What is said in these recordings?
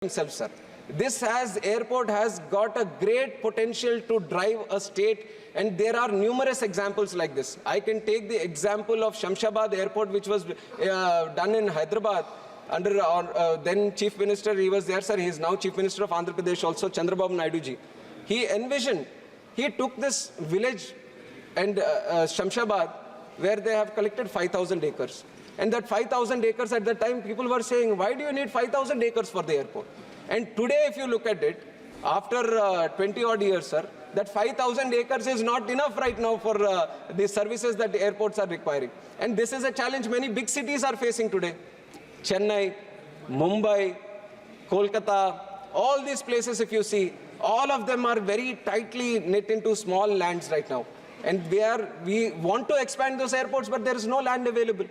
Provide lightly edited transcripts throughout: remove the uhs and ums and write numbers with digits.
himself, sir. Airport has got a great potential to drive a state, and there are numerous examples like this. I can take the example of Shamshabad Airport, which was done in Hyderabad under then Chief Minister. He was there, sir. He is now Chief Minister of Andhra Pradesh also, Chandrababu Naidu ji. He took this village and Shamshabad, where they have collected 5,000 acres. And that 5,000 acres at that time, people were saying, why do you need 5,000 acres for the airport? And today, if you look at it, after 20 odd years, sir, that 5,000 acres is not enough right now for the services that the airports are requiring. And this is a challenge many big cities are facing today. Chennai, Mumbai, Kolkata, all these places, if you see, all of them are very tightly knit into small lands right now. And we want to expand those airports, but there is no land available.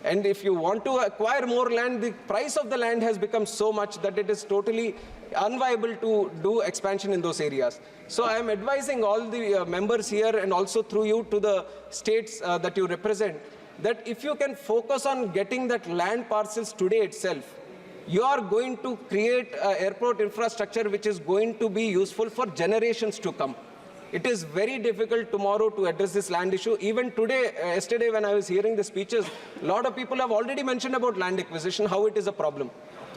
And if you want to acquire more land, the price of the land has become so much that it is totally unviable to do expansion in those areas. So I am advising all the members here, and also through you to the states that you represent, that if you can focus on getting that land parcels today itself, you are going to create airport infrastructure which is going to be useful for generations to come. It is very difficult tomorrow to address this land issue. Even today, yesterday when I was hearing the speeches, a lot of people have already mentioned about land acquisition, how it is a problem.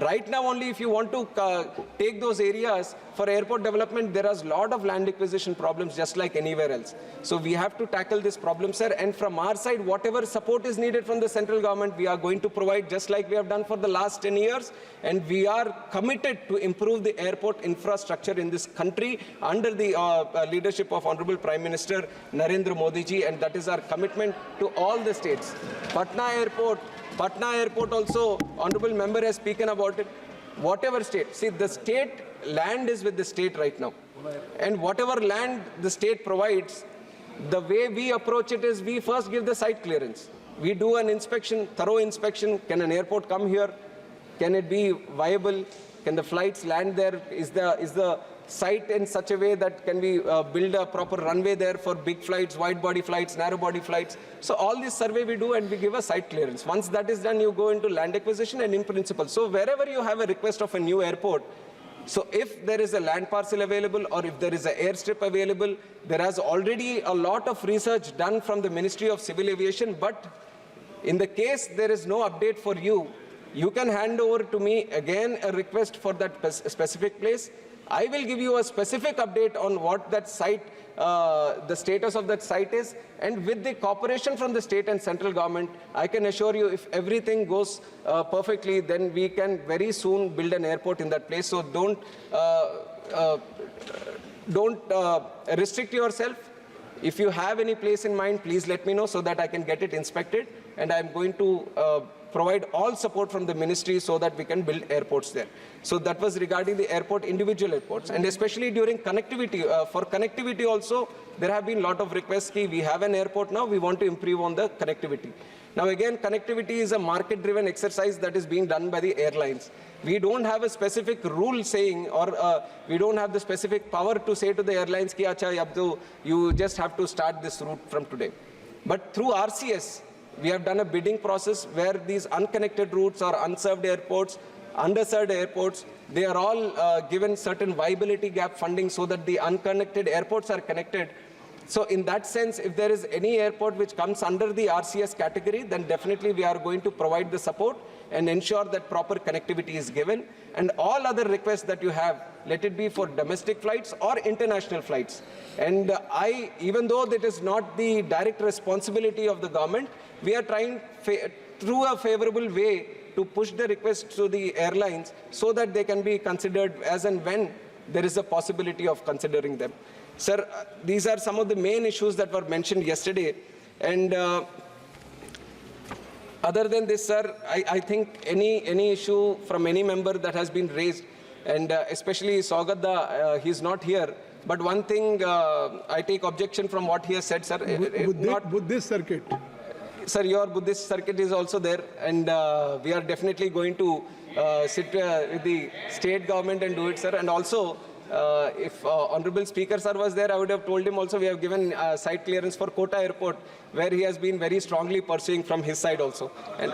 Right now only, if you want to take those areas for airport development, there is a lot of land acquisition problems just like anywhere else. So we have to tackle this problem, sir. And from our side, whatever support is needed from the central government, we are going to provide just like we have done for the last 10 years. And we are committed to improve the airport infrastructure in this country under the leadership of Honorable Prime Minister Narendra Modi ji. And that is our commitment to all the states. Patna Airport also, Honorable Member has spoken about it. Whatever state, see, the state land is with the state right now. And whatever land the state provides, the way we approach it is we first give the site clearance. We do an inspection, thorough inspection. Can an airport come here? Can it be viable? Can the flights land there? Is the site in such a way that can we build a proper runway there for big flights, wide body flights, narrow body flights? So all this survey we do, and we give a site clearance. Once that is done, you go into land acquisition and in principle. So wherever you have a request of a new airport, so if there is a land parcel available or if there is an airstrip available, there has already a lot of research done from the Ministry of Civil Aviation. But in the case there is no update for you, you can hand over to me again a request for that specific place. I will give you a specific update on what that site, the status of that site is, and with the cooperation from the state and central government, I can assure you if everything goes perfectly, then we can very soon build an airport in that place. So don't restrict yourself. If you have any place in mind, please let me know so that I can get it inspected, and I'm going to provide all support from the ministry so that we can build airports there. So that was regarding the airport, individual airports, and especially during connectivity. For connectivity also, there have been a lot of requests. We have an airport now, we want to improve on the connectivity. Now again, connectivity is a market-driven exercise that is being done by the airlines. We don't have a specific rule saying, or we don't have the specific power to say to the airlines, ki, acha, you just have to start this route from today. But through RCS, we have done a bidding process where these unconnected routes or unserved airports, underserved airports, they are all given certain viability gap funding so that the unconnected airports are connected. So in that sense, if there is any airport which comes under the RCS category, then definitely we are going to provide the support and ensure that proper connectivity is given. And all other requests that you have, let it be for domestic flights or international flights. And even though that is not the direct responsibility of the government, we are trying through a favorable way to push the request to the airlines so that they can be considered as and when there is a possibility of considering them. Sir, these are some of the main issues that were mentioned yesterday. And other than this, sir, I think any issue from any member that has been raised, and especially Saugadda, he's not here. But one thing, I take objection from what he has said, sir. Buddhist circuit. Sir, your Buddhist circuit is also there, and we are definitely going to sit with the state government and do it, sir. And also, if Honorable Speaker sir was there, I would have told him also we have given site clearance for Kota Airport, where he has been very strongly pursuing from his side also. And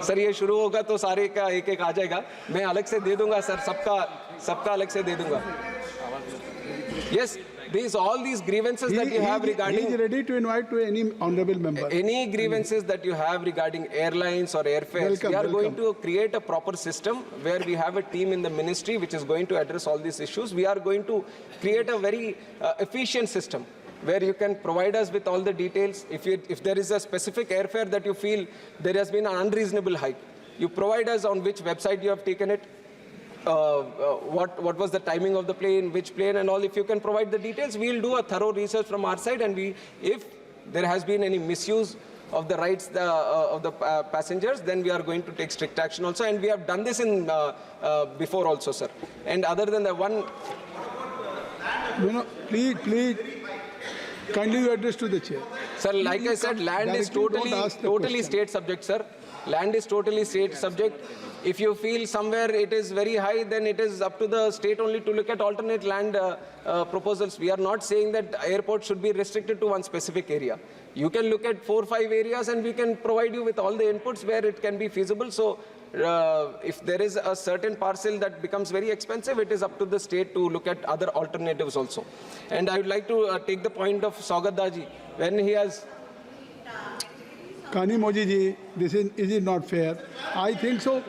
sir ये शुरू होगा तो सारे का एक एक आ जाएगा. मैं अलग से दे दूंगा सर, सबका अलग से दे दूंगा. Yes, all these grievances that you have regarding... He is ready to invite to any honorable member. Any grievances that you have regarding airlines or airfares, we are going to create a proper system where we have a team in the ministry which is going to address all these issues. We are going to create a very efficient system where you can provide us with all the details. If there is a specific airfare that you feel there has been an unreasonable hike, you provide us on which website you have taken it, what was the timing of the plane, which plane and all. If you can provide the details, we'll do a thorough research from our side, and if there has been any misuse of the rights of the passengers, then we are going to take strict action also, and we have done this in before also, sir. And other than the one... No, please, kindly you address to the chair. Sir, like I said, land is totally state subject, sir. Land is totally state subject. If you feel somewhere it is very high, then it is up to the state only to look at alternate land proposals. We are not saying that airport should be restricted to one specific area. You can look at 4 or 5 areas and we can provide you with all the inputs where it can be feasible. So if there is a certain parcel that becomes very expensive, it is up to the state to look at other alternatives also. And I would like to take the point of Saugat Daji when he has... Kani Moji ji, is it not fair? I think so.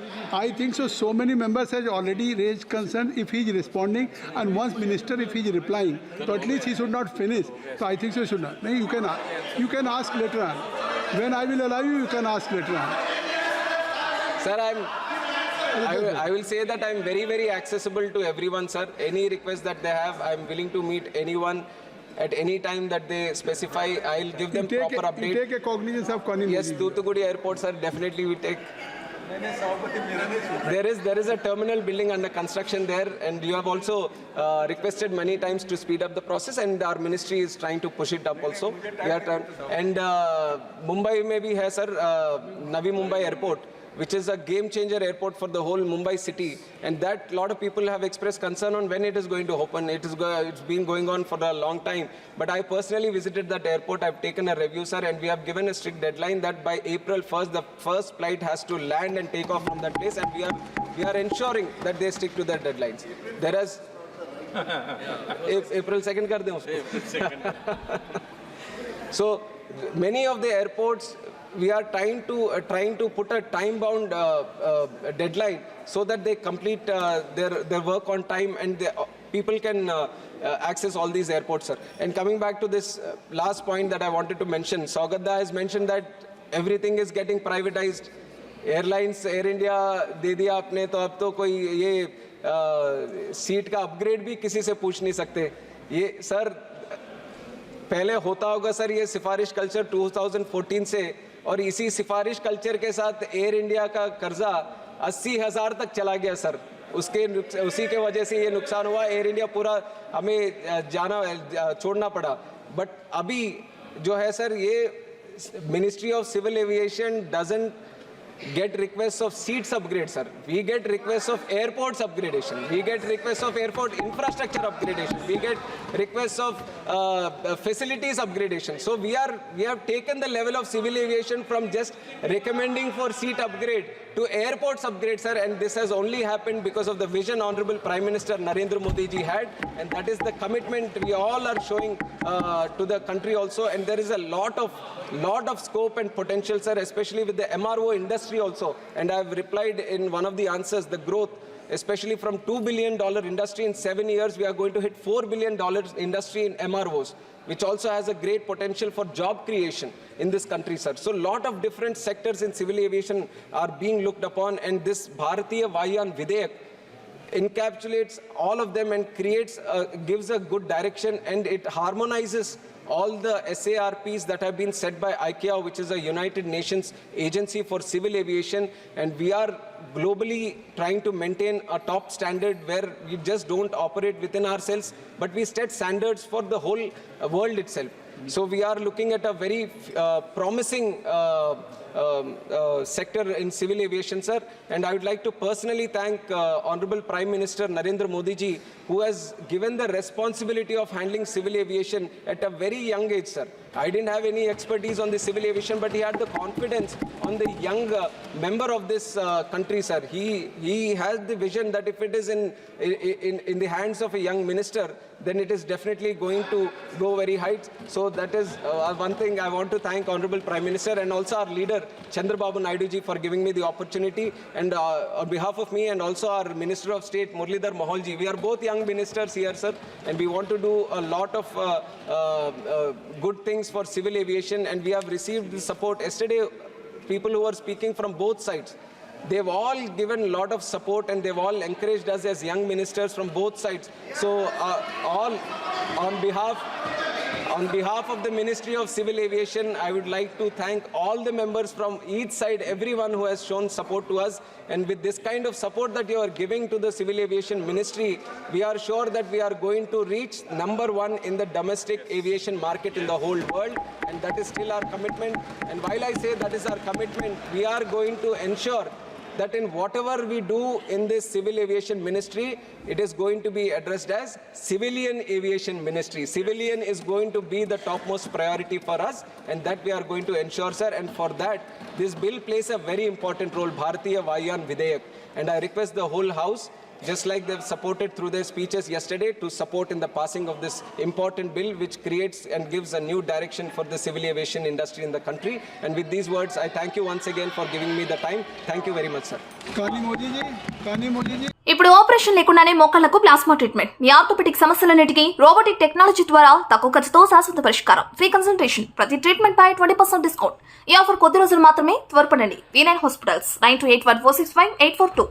So many members have already raised concern. If he is responding, and once minister, if he is replying, so at least he should not finish. So I think so should not. No, you can ask later on. When I will allow you, you can ask later on. Sir, I will say that I'm very, very accessible to everyone, sir. Any request that they have, I'm willing to meet anyone at any time that they specify. I'll give them proper update. You take a cognizance of Kani Moji. Yes, Thoothukudi Airport, sir, definitely we take. There is a terminal building under construction there, and you have also requested many times to speed up the process, and our ministry is trying to push it up also. And Mumbai may be here, sir, Navi Mumbai Airport, which is a game-changer airport for the whole Mumbai city, and that a lot of people have expressed concern on when it is going to open. It's been going on for a long time, but I personally visited that airport. I've taken a review, sir, and we have given a strict deadline that by April 1st, the first flight has to land and take off from that place, and we are ensuring that they stick to their deadlines. There is... April 2nd kar dein usko. So many of the airports, we are trying to put a time-bound deadline so that they complete their work on time, and people can access all these airports, sir. And coming back to this last point that I wanted to mention, Saugadda has mentioned that everything is getting privatized. Airlines, Air India दे दिया आपने, तो अब तो कोई ये seat का upgrade भी किसी से पूछ नहीं सकते. ये सर पहले होता होगा सर ये सिफारिश कल्चर 2014 से, और इसी सिफारिश कल्चर के साथ एयर इंडिया का कर्जा 80,000 तक चला गया सर. उसी के वजह से ये नुकसान हुआ. एयर इंडिया पूरा हमें छोड़ना पड़ा. बट अभी जो है सर, ये ministry of civil aviation doesn't get requests of seats upgrade, sir. We get requests of airports upgradation. We get requests of airport infrastructure upgradation. We get requests of facilities upgradation. So we have taken the level of civil aviation from just recommending for seat upgrade to airports upgrade, sir. And this has only happened because of the vision Honorable Prime Minister Narendra Modi ji had, and that is the commitment we all are showing to the country also. And there is a lot of scope and potential, sir, especially with the MRO industry also. And I have replied in one of the answers, the growth, especially from $2 billion industry in 7 years, we are going to hit $4 billion industry in MROs, which also has a great potential for job creation in this country, sir. So a lot of different sectors in civil aviation are being looked upon, and this Bharatiya Vayan Videyak encapsulates all of them and gives a good direction, and it harmonizes all the SARPs that have been set by ICAO, which is a United Nations agency for civil aviation. And we are globally trying to maintain a top standard where we just don't operate within ourselves, but we set standards for the whole world itself. So we are looking at a very promising sector in civil aviation, sir. And I would like to personally thank Honorable Prime Minister Narendra Modi ji, who has given the responsibility of handling civil aviation at a very young age, sir. I didn't have any expertise on the civil aviation, but he had the confidence on the young member of this country, sir. He has the vision that if it is in the hands of a young minister, then it is definitely going to go very heights. So that is one thing I want to thank Honorable Prime Minister and also our leader Chandrababu Naidu ji for giving me the opportunity. And on behalf of me and also our Minister of State Muralidhar Mohan ji, we are both young ministers here, sir, and we want to do a lot of good things for civil aviation, and we have received the support. Yesterday, people who were speaking from both sides, they've all given a lot of support and they've all encouraged us as young ministers from both sides. So all on behalf of the Ministry of Civil Aviation, I would like to thank all the members from each side, everyone who has shown support to us. And with this kind of support that you are giving to the Civil Aviation Ministry, we are sure that we are going to reach #1 in the domestic aviation market in the whole world. And that is still our commitment. And while I say that is our commitment, we are going to ensure that in whatever we do in this civil aviation ministry, it is going to be addressed as civilian aviation ministry. Civilian is going to be the topmost priority for us, and that we are going to ensure, sir. And for that, this bill plays a very important role, Bharatiya Vayan Videyak. And I request the whole House, just like they've supported through their speeches yesterday, to support in the passing of this important bill, which creates and gives a new direction for the civil aviation industry in the country. And with these words, I thank you once again for giving me the time. Thank you very much, sir. Kani Modi ji. ఇప్పుడు operation లేకుండానే మోకాళ్లకు plasma treatment. మీ orthopaedic సమస్యలన్నిటికీ robotic technology ద్వారా తక్కువ ఖర్చుతో శాశ్వత పరిష్కారం. Free consultation. ప్రతి treatment పై 20% discount. ఈ ఆఫర్ కొద్ది రోజులు మాత్రమే. త్వరపడండి. V9 hospitals 9281465842.